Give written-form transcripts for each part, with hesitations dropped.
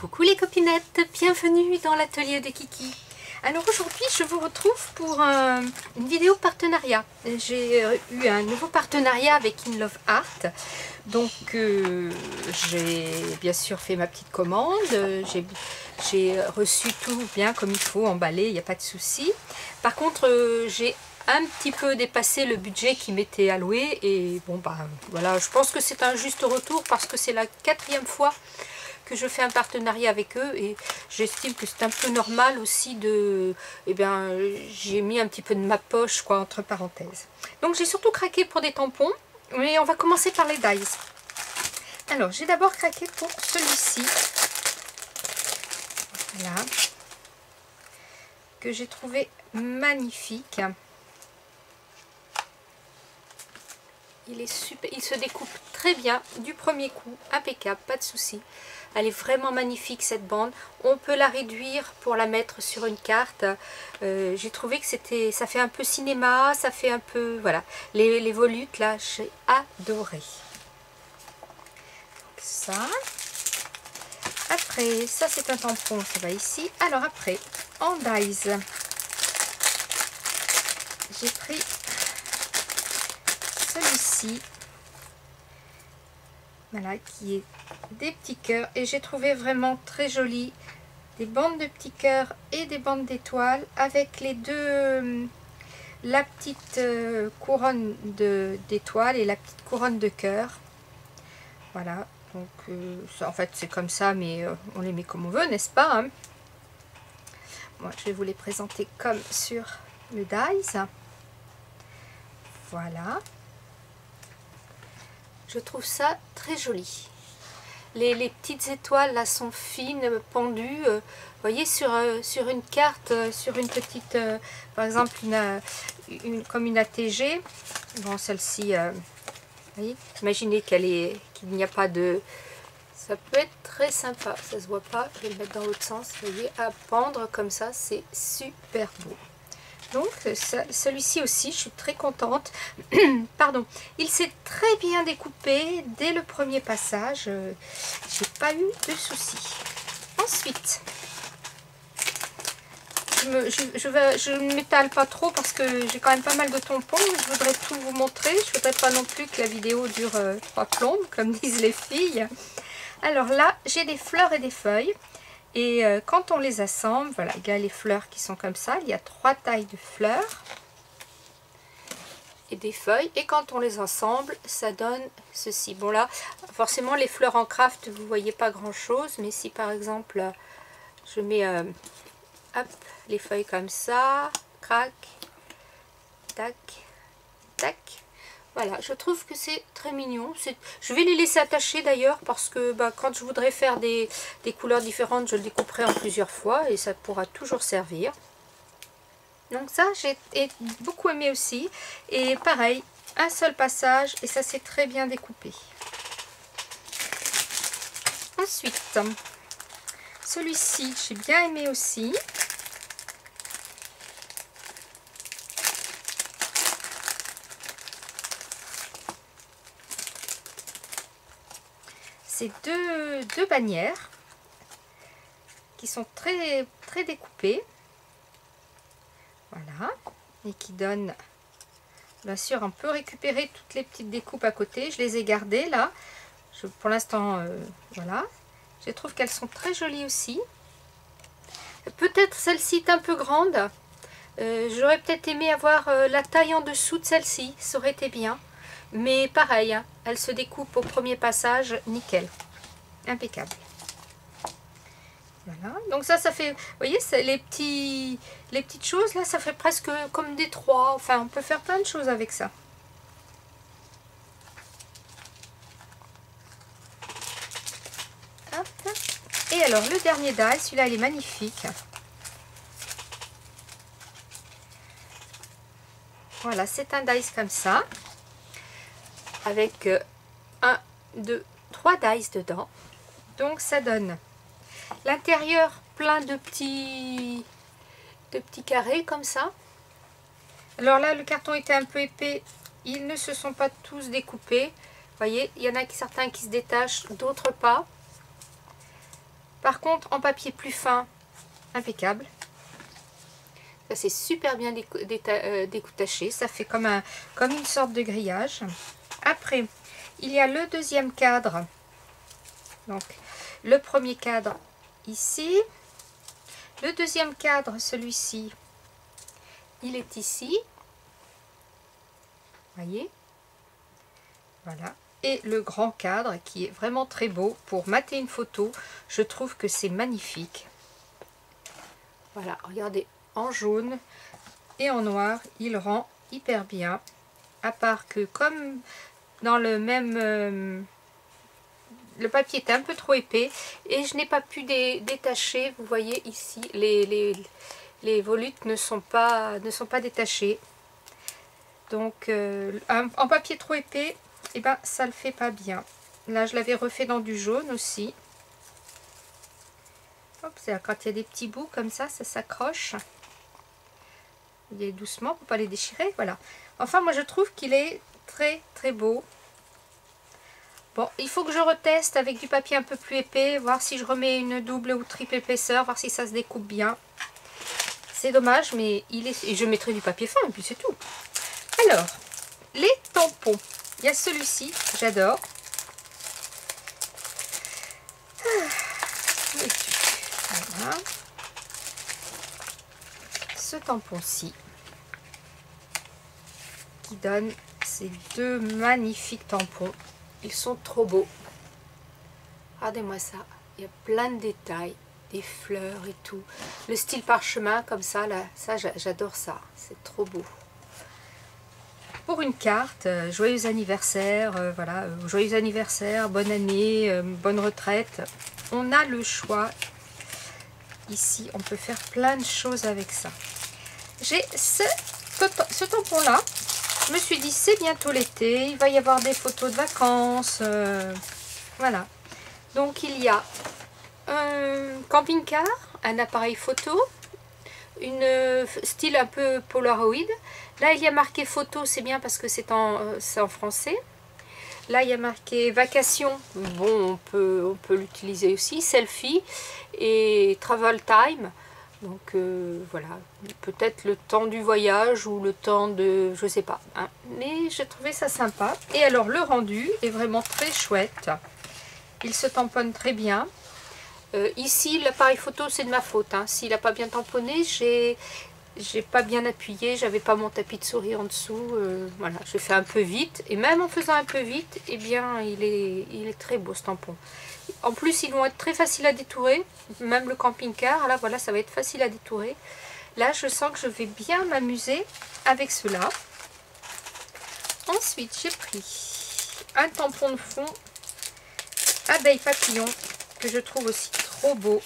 Coucou les copinettes, bienvenue dans l'atelier de Kiki. Alors aujourd'hui je vous retrouve pour une vidéo partenariat. J'ai eu un nouveau partenariat avec In Love Art. Donc j'ai bien sûr fait ma petite commande, j'ai reçu tout bien comme il faut, emballé, il n'y a pas de souci. Par contre j'ai un petit peu dépassé le budget qui m'était alloué et bon bah voilà, je pense que c'est un juste retour parce que c'est la 4e fois que je fais un partenariat avec eux et j'estime que c'est un peu normal aussi de... Eh bien, j'ai mis un petit peu de ma poche, quoi, entre parenthèses. Donc j'ai surtout craqué pour des tampons, mais on va commencer par les dies. Alors, j'ai d'abord craqué pour celui-ci. Voilà. Que j'ai trouvé magnifique. Il est super, il se découpe très bien du premier coup, impeccable, pas de souci. Elle est vraiment magnifique cette bande. On peut la réduire pour la mettre sur une carte. J'ai trouvé que ça fait un peu cinéma, ça fait un peu, voilà. Les volutes là, j'ai adoré. Ça. Après, ça c'est un tampon, ça va ici. Alors après, en dies, j'ai pris celui-ci, voilà, qui est des petits cœurs et j'ai trouvé vraiment très joli, des bandes de petits cœurs et des bandes d'étoiles avec les deux, la petite couronne d'étoiles et la petite couronne de cœur. Voilà, donc ça, en fait c'est comme ça, mais on les met comme on veut, n'est-ce pas, hein? Moi je vais vous les présenter comme sur le dies. Voilà. Je trouve ça très joli. Les petites étoiles là sont fines, pendues. Vous voyez, sur une carte, sur une petite, par exemple, comme une ATG. Bon, celle-ci, voyez, imaginez qu'il n'y a pas de... Ça peut être très sympa. Ça se voit pas. Je vais le mettre dans l'autre sens. Vous voyez, à pendre comme ça, c'est super beau. Donc celui-ci aussi, je suis très contente. Pardon, il s'est très bien découpé dès le premier passage. J'ai pas eu de soucis. Ensuite, je ne m'étale pas trop parce que j'ai quand même pas mal de tampons. Je voudrais tout vous montrer. Je voudrais pas non plus que la vidéo dure 3 plombes, comme disent les filles. Alors là, j'ai des fleurs et des feuilles. Et quand on les assemble, voilà, il y a les fleurs qui sont comme ça. Il y a 3 tailles de fleurs et des feuilles. Et quand on les assemble, ça donne ceci. Bon là, forcément les fleurs en craft, vous voyez pas grand chose. Mais si par exemple, je mets hop, les feuilles comme ça, crac, tac, tac. Voilà, je trouve que c'est très mignon. Je vais les laisser attacher d'ailleurs parce que bah, quand je voudrais faire des couleurs différentes, je le découperai en plusieurs fois et ça pourra toujours servir. Donc ça, j'ai beaucoup aimé aussi. Et pareil, un seul passage et ça s'est très bien découpé. Ensuite, celui-ci, j'ai bien aimé aussi. C'est deux bannières qui sont très découpées, voilà, et qui donnent, bien sûr, on peut récupérer toutes les petites découpes à côté. Je les ai gardées là, pour l'instant, voilà, je trouve qu'elles sont très jolies aussi. Peut-être celle-ci est un peu grande, j'aurais peut-être aimé avoir la taille en dessous de celle-ci, ça aurait été bien. Mais pareil, hein, elle se découpe au premier passage, nickel, impeccable. Voilà, donc ça fait, vous voyez, les petites choses là, ça fait presque comme des 3. Enfin, on peut faire plein de choses avec ça. Hop. Et alors le dernier die, celui-là il est magnifique. Voilà, c'est un dice comme ça, avec 1, 2, 3 dice dedans. Donc ça donne l'intérieur plein de petits carrés comme ça. Alors là, le carton était un peu épais, ils ne se sont pas tous découpés. Vous voyez, il y en a certains qui se détachent, d'autres pas. Par contre, en papier plus fin, impeccable. Ça c'est super bien découtaché. Ça fait comme une sorte de grillage. Après, il y a le deuxième cadre. Donc, le premier cadre ici. Le deuxième cadre, celui-ci, il est ici. Voyez, voilà. Et le grand cadre qui est vraiment très beau pour mater une photo. Je trouve que c'est magnifique. Voilà, regardez, en jaune et en noir, il rend hyper bien. À part que comme dans le même... le papier est un peu trop épais et je n'ai pas pu détacher. Vous voyez ici, les volutes ne sont pas détachées. Donc, en papier trop épais, et ben, ça le fait pas bien. Là, je l'avais refait dans du jaune aussi. Hop, c'est quand il y a des petits bouts comme ça s'accroche. Il est doucement pour pas les déchirer, voilà. Enfin, moi, je trouve qu'il est très, très beau. Bon, il faut que je reteste avec du papier un peu plus épais, voir si je remets une double ou triple épaisseur, voir si ça se découpe bien. C'est dommage, mais et je mettrai du papier fin, et puis c'est tout. Alors, les tampons. Il y a celui-ci, j'adore. Voilà. Ce tampon-ci, qui donne ces deux magnifiques tampons. Ils sont trop beaux. Regardez-moi ça. Il y a plein de détails, des fleurs et tout. Le style parchemin comme ça, là, ça j'adore ça. C'est trop beau. Pour une carte, joyeux anniversaire, voilà, joyeux anniversaire, bonne année, bonne retraite. On a le choix. Ici, on peut faire plein de choses avec ça. J'ai ce tampon-là. Je me suis dit, c'est bientôt l'été, il va y avoir des photos de vacances. Voilà. Donc, il y a un camping-car, un appareil photo, une style un peu Polaroid. Là, il y a marqué photo, c'est bien parce que c'est en français. Là, il y a marqué vacation. Bon, on peut l'utiliser aussi. Selfie et travel time. Donc, voilà. Peut-être le temps du voyage ou le temps de... je sais pas. Hein. Mais j'ai trouvé ça sympa. Et alors, le rendu est vraiment très chouette. Il se tamponne très bien. Ici, l'appareil photo, c'est de ma faute. Hein. S'il n'a pas bien tamponné, j'ai pas bien appuyé, j'avais pas mon tapis de souris en dessous, voilà, je fais un peu vite, et même en faisant un peu vite, eh bien, il est très beau ce tampon. En plus, ils vont être très faciles à détourer, même le camping-car, là, voilà, ça va être facile à détourer. Là, je sens que je vais bien m'amuser avec cela. Ensuite, j'ai pris un tampon de fond abeille papillon, que je trouve aussi trop beau.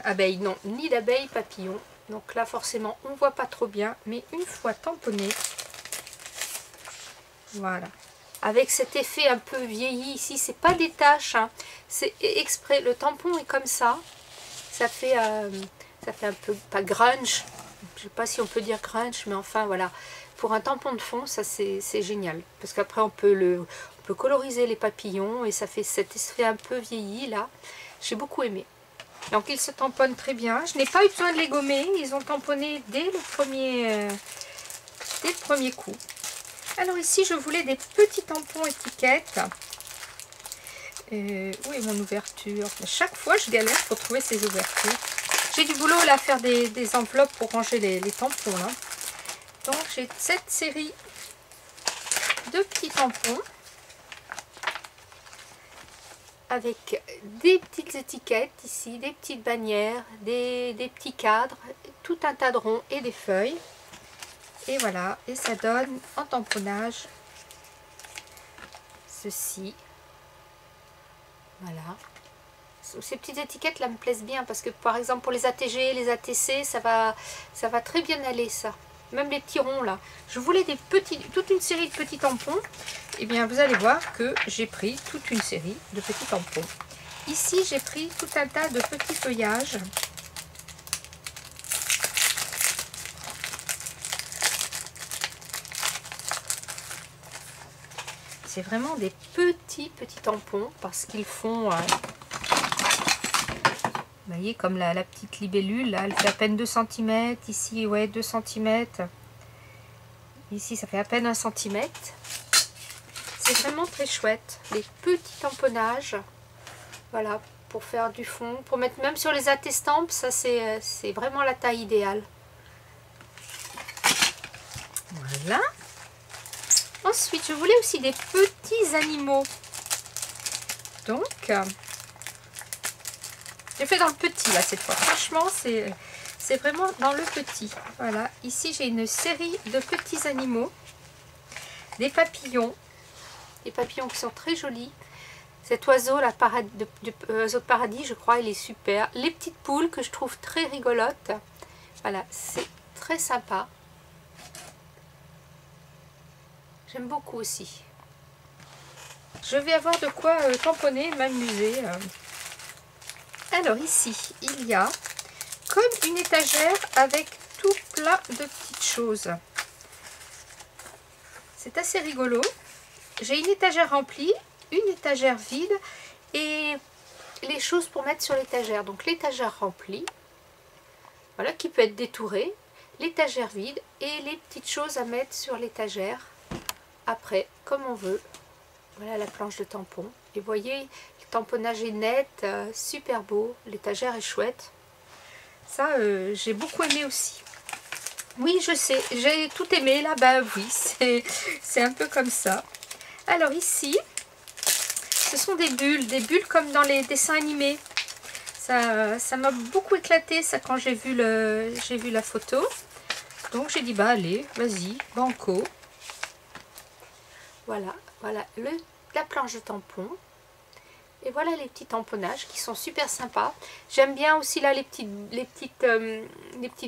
Abeille, non, ni d'abeille, papillon. Donc là, forcément, on ne voit pas trop bien. Mais une fois tamponné, voilà. Avec cet effet un peu vieilli ici, c'est pas des taches. Hein, c'est exprès. Le tampon est comme ça. Ça fait un peu, pas grunge. Je sais pas si on peut dire grunge, mais enfin, voilà. Pour un tampon de fond, ça, c'est génial. Parce qu'après, on peut coloriser les papillons. Et ça fait cet effet un peu vieilli, là. J'ai beaucoup aimé. Donc ils se tamponnent très bien. Je n'ai pas eu besoin de les gommer. Ils ont tamponné dès le premier coup. Alors ici, je voulais des petits tampons étiquettes. Où est mon ouverture? Chaque fois, je galère pour trouver ces ouvertures. J'ai du boulot là à faire des enveloppes pour ranger les tampons. Là. Donc j'ai cette série de petits tampons. Avec des petites étiquettes ici, des petites bannières, des petits cadres, tout un tas de ronds et des feuilles. Et voilà, et ça donne en tamponnage ceci. Voilà. Ces petites étiquettes là me plaisent bien parce que par exemple pour les ATG, les ATC, ça va très bien aller ça. Même les petits ronds là. Je voulais toute une série de petits tampons. Et bien vous allez voir que j'ai pris toute une série de petits tampons. Ici j'ai pris tout un tas de petits feuillages. C'est vraiment des petits tampons parce qu'ils font... vous voyez, comme la petite libellule, là, elle fait à peine 2 cm. Ici, ouais, 2 cm. Ici, ça fait à peine 1 cm. C'est vraiment très chouette. Les petits tamponnages. Voilà, pour faire du fond. Pour mettre même sur les attestampes, ça c'est vraiment la taille idéale. Voilà. Ensuite, je voulais aussi des petits animaux. Donc... j'ai fait dans le petit là cette fois. Franchement, c'est vraiment dans le petit. Voilà. Ici, j'ai une série de petits animaux. Des papillons. Des papillons qui sont très jolis. Cet oiseau, oiseau de paradis, je crois, il est super. Les petites poules que je trouve très rigolotes. Voilà, c'est très sympa. J'aime beaucoup aussi. Je vais avoir de quoi tamponner, m'amuser. Alors ici, il y a comme une étagère avec tout plein de petites choses. C'est assez rigolo. J'ai une étagère remplie, une étagère vide et les choses pour mettre sur l'étagère. Donc l'étagère remplie, voilà, qui peut être détourée, l'étagère vide et les petites choses à mettre sur l'étagère après, comme on veut. Voilà la planche de tampon. Et vous voyez, le tamponnage est net, super beau. L'étagère est chouette. Ça, j'ai beaucoup aimé aussi. Oui, je sais, j'ai tout aimé là. Bah oui, c'est un peu comme ça. Alors ici, ce sont des bulles comme dans les dessins animés. Ça m'a beaucoup éclaté ça quand j'ai vu la photo. Donc j'ai dit bah allez, vas-y, banco. Voilà, voilà la planche de tampon. Et voilà les petits tamponnages qui sont super sympas. J'aime bien aussi là les petites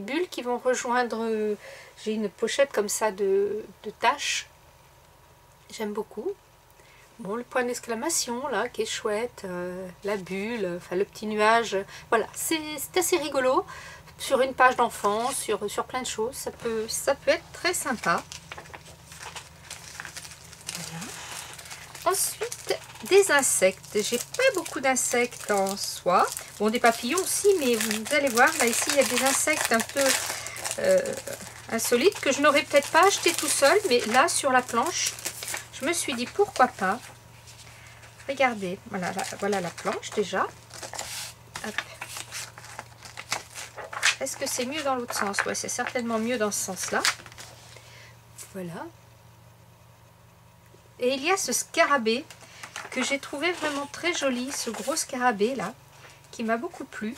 bulles qui vont rejoindre. J'ai une pochette comme ça de taches. J'aime beaucoup. Bon, le point d'exclamation là qui est chouette. La bulle, enfin le petit nuage. Voilà, c'est assez rigolo. Sur une page d'enfant, sur plein de choses. Ça peut être très sympa. Voilà. Ensuite, des insectes. J'ai pas beaucoup d'insectes en soi. Bon, des papillons aussi, mais vous allez voir, là, ici, il y a des insectes un peu insolites que je n'aurais peut-être pas acheté tout seul, mais là, sur la planche, je me suis dit, pourquoi pas. Regardez, voilà la planche, déjà. Est-ce que c'est mieux dans l'autre sens? Ouais, c'est certainement mieux dans ce sens-là. Voilà. Et il y a ce scarabée que j'ai trouvé vraiment très joli, ce gros scarabée là, qui m'a beaucoup plu.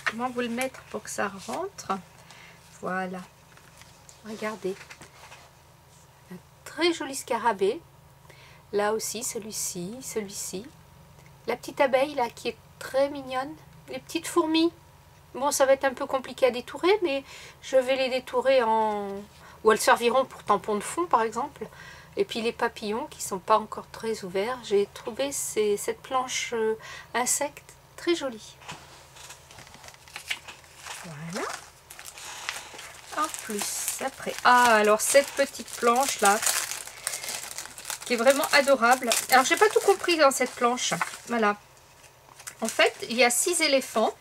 Comment vous le mettre pour que ça rentre? Voilà. Regardez. Un très joli scarabée. Là aussi, celui-ci. La petite abeille là qui est très mignonne. Les petites fourmis. Bon, ça va être un peu compliqué à détourer, mais je vais les détourer ou elles serviront pour tampon de fond par exemple. Et puis les papillons qui ne sont pas encore très ouverts. J'ai trouvé cette planche insecte très jolie. Voilà. En plus, après. Ah, alors cette petite planche là, qui est vraiment adorable. Alors, j'ai pas tout compris dans cette planche. Voilà. En fait, il y a 6 éléphants.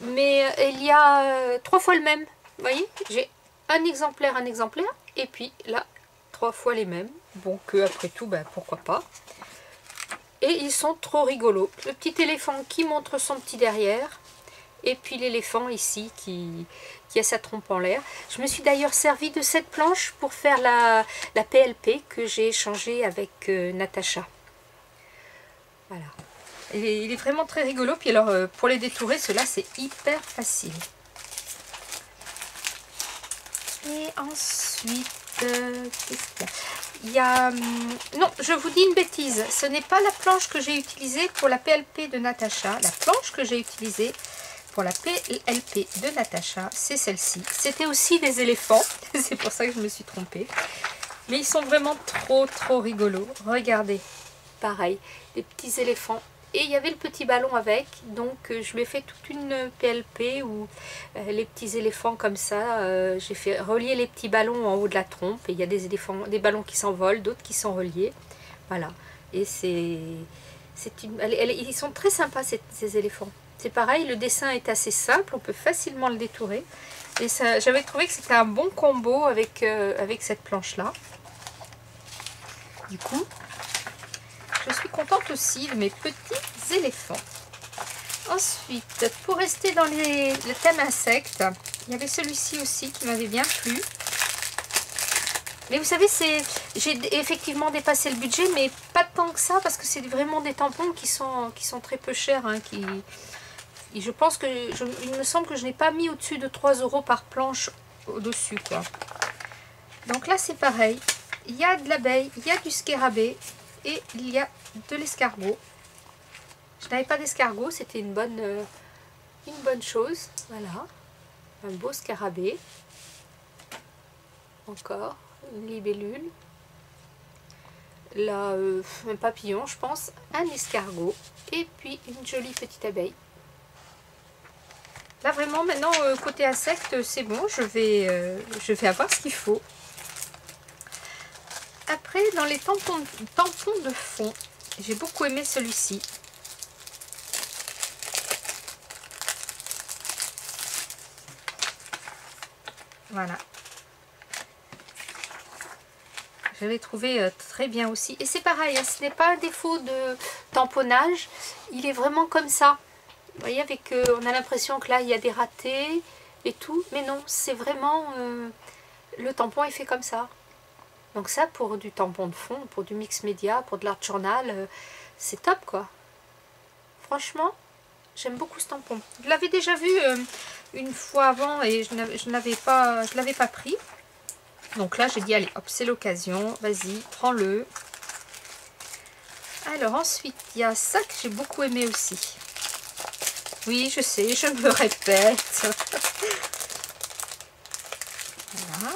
Mais il y a 3 fois le même. Vous voyez, j'ai un exemplaire, et puis là, 3 fois les mêmes. Bon, que après tout, ben, pourquoi pas. Et ils sont trop rigolos. Le petit éléphant qui montre son petit derrière, et puis l'éléphant ici qui a sa trompe en l'air. Je me suis d'ailleurs servi de cette planche pour faire la PLP que j'ai échangée avec Natacha. Voilà. Il est vraiment très rigolo. Puis alors, pour les détourer, ceux-là, c'est hyper facile. Et ensuite, qu'est-ce qu'il y a? Non, je vous dis une bêtise. Ce n'est pas la planche que j'ai utilisée pour la PLP de Natacha. La planche que j'ai utilisée pour la PLP de Natacha, c'est celle-ci. C'était aussi des éléphants. C'est pour ça que je me suis trompée. Mais ils sont vraiment trop rigolos. Regardez. Pareil, des petits éléphants Et il y avait le petit ballon avec, donc je lui ai fait toute une PLP où les petits éléphants comme ça, j'ai fait relier les petits ballons en haut de la trompe, et il y a des éléphants, des ballons qui s'envolent, d'autres qui sont reliés. Voilà, et ils sont très sympas ces éléphants. C'est pareil, le dessin est assez simple, on peut facilement le détourer. Et j'avais trouvé que c'était un bon combo avec cette planche-là. Du coup, je suis contente aussi de mes petits éléphants. Ensuite, pour rester dans le thème insectes, il y avait celui-ci aussi qui m'avait bien plu. Mais vous savez, j'ai effectivement dépassé le budget, mais pas tant que ça, parce que c'est vraiment des tampons qui sont très peu chers. Hein, je pense que, il me semble que je n'ai pas mis au-dessus de 3 € par planche au-dessus, quoi. Donc là, c'est pareil. Il y a de l'abeille, il y a du scarabée et il y a de l'escargot. Je n'avais pas d'escargot, c'était une bonne chose. Voilà, un beau scarabée. Encore une libellule. Là, un papillon, je pense, un escargot et puis une jolie petite abeille. Là, vraiment, maintenant, côté insectes, c'est bon, je vais avoir ce qu'il faut. Après, dans les tampons de fond, j'ai beaucoup aimé celui-ci. Voilà. Je l'ai trouvé très bien aussi. Et c'est pareil, hein, ce n'est pas un défaut de tamponnage. Il est vraiment comme ça. Vous voyez, avec on a l'impression que là, il y a des ratés et tout. Mais non, c'est vraiment... le tampon est fait comme ça. Donc ça, pour du tampon de fond, pour du mix média, pour de l'art journal, c'est top, quoi. Franchement, j'aime beaucoup ce tampon. Je l'avais déjà vu une fois avant et je ne l'avais pas pris. Donc là, j'ai dit, allez, hop, c'est l'occasion. Vas-y, prends-le. Alors ensuite, il y a ça que j'ai beaucoup aimé aussi. Oui, je sais, je me répète. Voilà.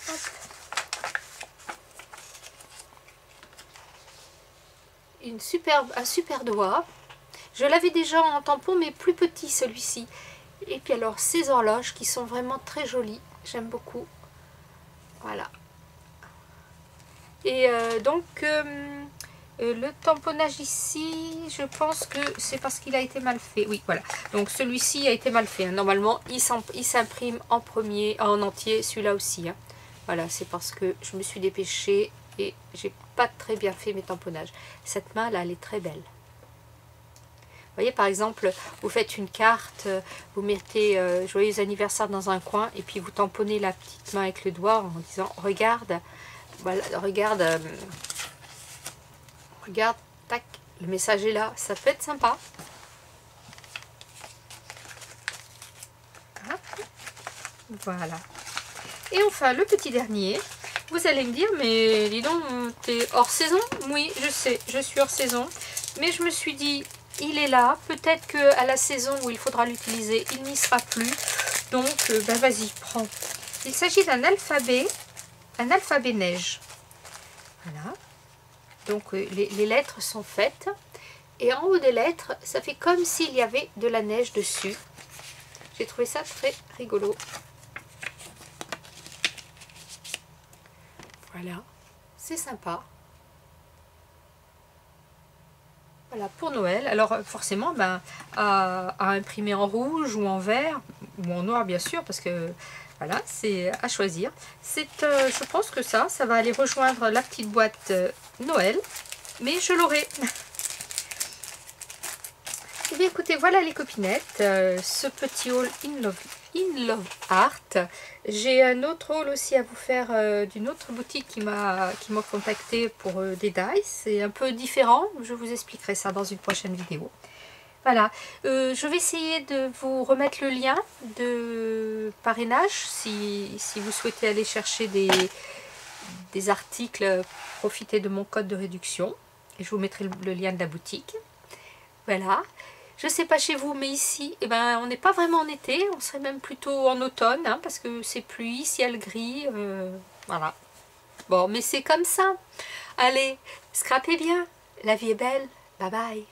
Hop. Un super doigt. Je l'avais déjà en tampon, mais plus petit celui-ci. Et puis alors, ces horloges qui sont vraiment très jolies. J'aime beaucoup. Voilà. Et donc, le tamponnage ici, je pense que c'est parce qu'il a été mal fait. Oui, voilà. Donc celui-ci a été mal fait. Hein. Normalement, il s'imprime en premier, en entier, celui-là aussi. Hein. Voilà, c'est parce que je me suis dépêchée et j'ai pas très bien fait mes tamponnages. Cette main là, elle est très belle. Vous voyez, par exemple, vous faites une carte, vous mettez joyeux anniversaire dans un coin et puis vous tamponnez la petite main avec le doigt en disant regarde, voilà, regarde, regarde, tac, le message est là. Ça peut être sympa. Hop. Voilà. Et enfin, le petit dernier. Vous allez me dire, mais dis donc, t'es hors saison? Oui, je sais, je suis hors saison. Mais je me suis dit, il est là. Peut-être qu'à la saison où il faudra l'utiliser, il n'y sera plus. Donc, ben vas-y, prends. Il s'agit d'un alphabet neige. Voilà. Donc, les lettres sont faites. Et en haut des lettres, ça fait comme s'il y avait de la neige dessus. J'ai trouvé ça très rigolo. Voilà, c'est sympa. Voilà, pour Noël. Alors forcément, ben, à imprimer en rouge ou en vert, ou en noir bien sûr, parce que voilà, c'est à choisir. Je pense que ça va aller rejoindre la petite boîte Noël, mais je l'aurai. Et bien écoutez, voilà les copinettes, ce petit haul In Love Art. J'ai un autre haul aussi à vous faire d'une autre boutique qui m'a contacté pour des dies. C'est un peu différent, je vous expliquerai ça dans une prochaine vidéo. Voilà, je vais essayer de vous remettre le lien de parrainage si vous souhaitez aller chercher des articles, profitez de mon code de réduction. Et je vous mettrai le lien de la boutique. Voilà. Je sais pas chez vous, mais ici, eh ben, on n'est pas vraiment en été, on serait même plutôt en automne, hein, parce que c'est pluie, ciel gris, voilà. Bon, mais c'est comme ça. Allez, scrapez bien, la vie est belle. Bye bye.